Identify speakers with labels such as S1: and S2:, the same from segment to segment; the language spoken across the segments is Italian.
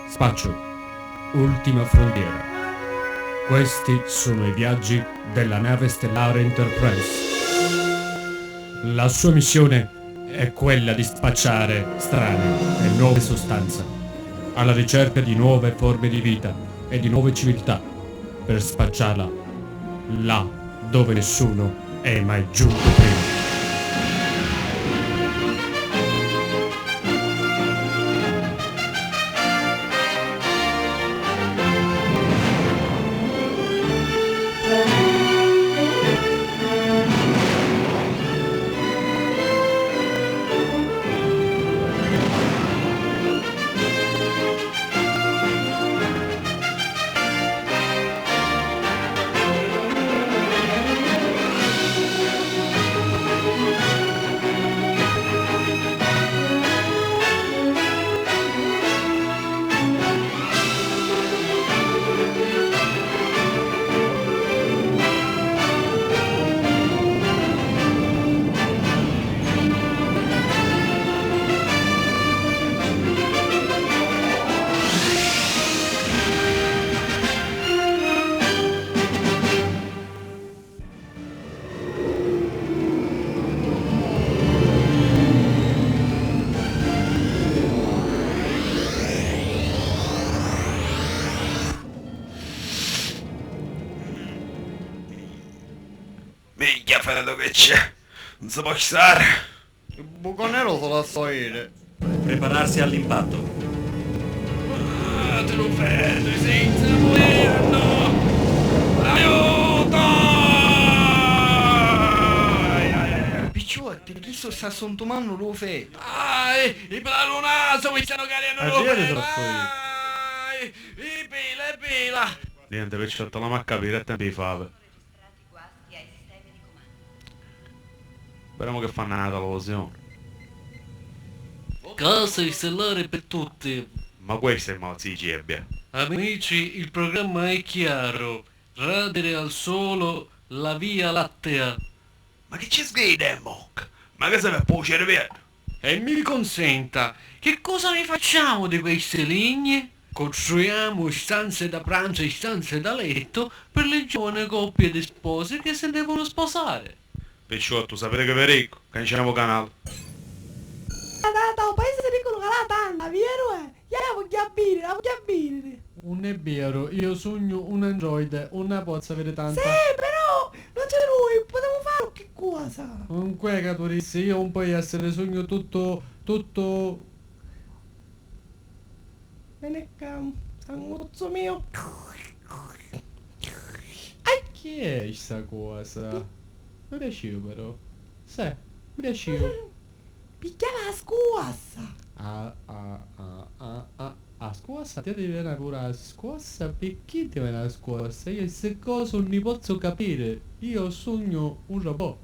S1: Spaccio, ultima frontiera. Questi sono i viaggi della nave stellare Enterprise. La sua missione è quella di spacciare strane e nuove sostanze, alla ricerca di nuove forme di vita e di nuove civiltà, per spacciarla là dove nessuno è mai giunto prima.
S2: Minchia Freddo che c'è, non si può stare.
S3: Il buco nero se la so ire.
S4: Prepararsi all'impatto.
S2: Te lo fermo senza volerlo. Aiuto!
S3: Picciotti, chi sta sontumando lo fe?
S2: I plalunaso mi stanno cariando lo
S3: Vedi
S2: fermo.
S3: troppo io.
S2: I pila.
S4: Niente, picciotta, non mi a capire, è tempo di fave. Speriamo che fanno una televisione.
S5: Casa stellare per tutti.
S4: Ma questo è mazzi di cebbia.
S5: Amici, il programma è chiaro. Radere al solo la via lattea.
S2: Ma che ci sgrida, Monk? Ma che se ne può cervello?
S5: E mi consenta, che cosa ne facciamo di queste linee? Costruiamo stanze da pranzo e stanze da letto per le giovani coppie di sposi che si devono sposare.
S4: Picciotto, sapete che vi dico? Canceliamo canale.
S6: Un paese piccolo che la tanda, vero? La voglio chiabbire.
S7: Non è vero, io sogno un android, una pozza avere tanta.
S6: Sì, però non c'è lui, potevo fare che cosa?
S7: Comunque, caturisse, io non puoi essere sogno tutto.
S6: Bene, sanguzzo mio.
S7: Che è sta cosa? Mi piaceva però. Sì, mi piaceva.
S6: Picchiava la scuossa.
S7: A scuossa ti deve venire pure a scuossa, perché ti viene a scuossa? Io queste cose non ne posso capire. Io sogno un robot.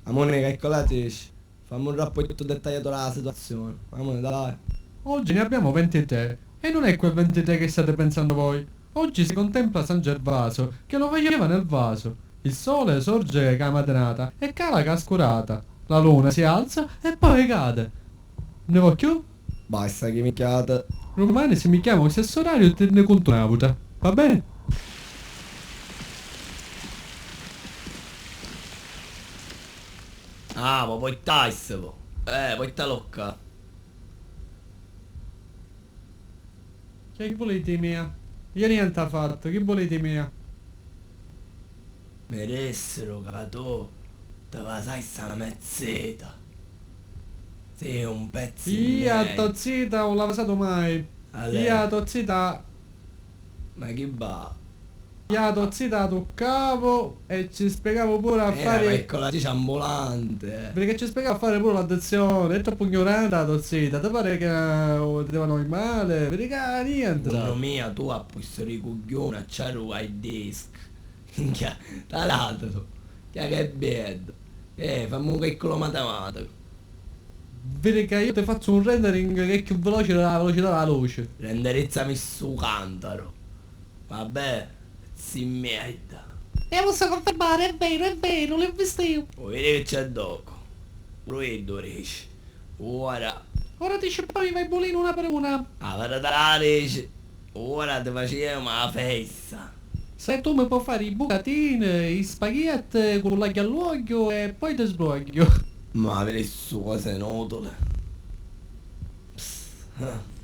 S8: Amore, calcolatrice, fammi un rapporto dettagliato della situazione. Amore, dai.
S7: Oggi ne abbiamo 23 e non è quel 23 che state pensando voi. Oggi si contempla San Gervaso che lo faceva nel vaso. Il sole sorge che mattinata e cala cascurata. La luna si alza e poi cade. Ne vuoi più?
S8: Basta che minchiate.
S7: Domani se mi chiamo stesso orario te ne conto una volta. Va bene?
S8: Ah, ma poi taisselo. Poi ta locca.
S7: Che volete mia? Io niente ha fatto, che volete mia?
S8: Meressero, cato. Te la sai sta mezzeta. Sei un pezzo di
S7: Io
S8: miei.
S7: tozzita non l'ho usato mai.
S8: Allora.
S7: Io tozzita.
S8: Ma che va?
S7: Io tozzita toccavo e ci spiegavo pure a
S8: Ma
S7: fare.
S8: calcolatrice ambulante.
S7: Perché ci spiegava a fare pure l'addezione, è troppo ignorante la tozzita, ti pare che ti devono male? Perché niente.
S8: Buono mia, tu a pustare i coglioni a c'ero ai disc. Minchia, tra l'altro. Che bello. Fammi un calcolo matematico.
S7: Vedi che io ti faccio un rendering che è più veloce della velocità della luce.
S8: Renderezzami su cantaro. Vabbè, si merda.
S6: E posso confermare, è vero, l'ho visto io.
S8: Vuoi vedere che c'è dopo? Freddo riesci. Ora.
S6: Ora dice poi vai bolino una per una.
S8: Avere da radice. Ora ti facevamo la festa.
S7: Se tu mi puoi fare i bucatini, i spaghetti con l'aglio all'olio e poi ti sbroglio.
S8: Ma avrei su cose notole. Psst.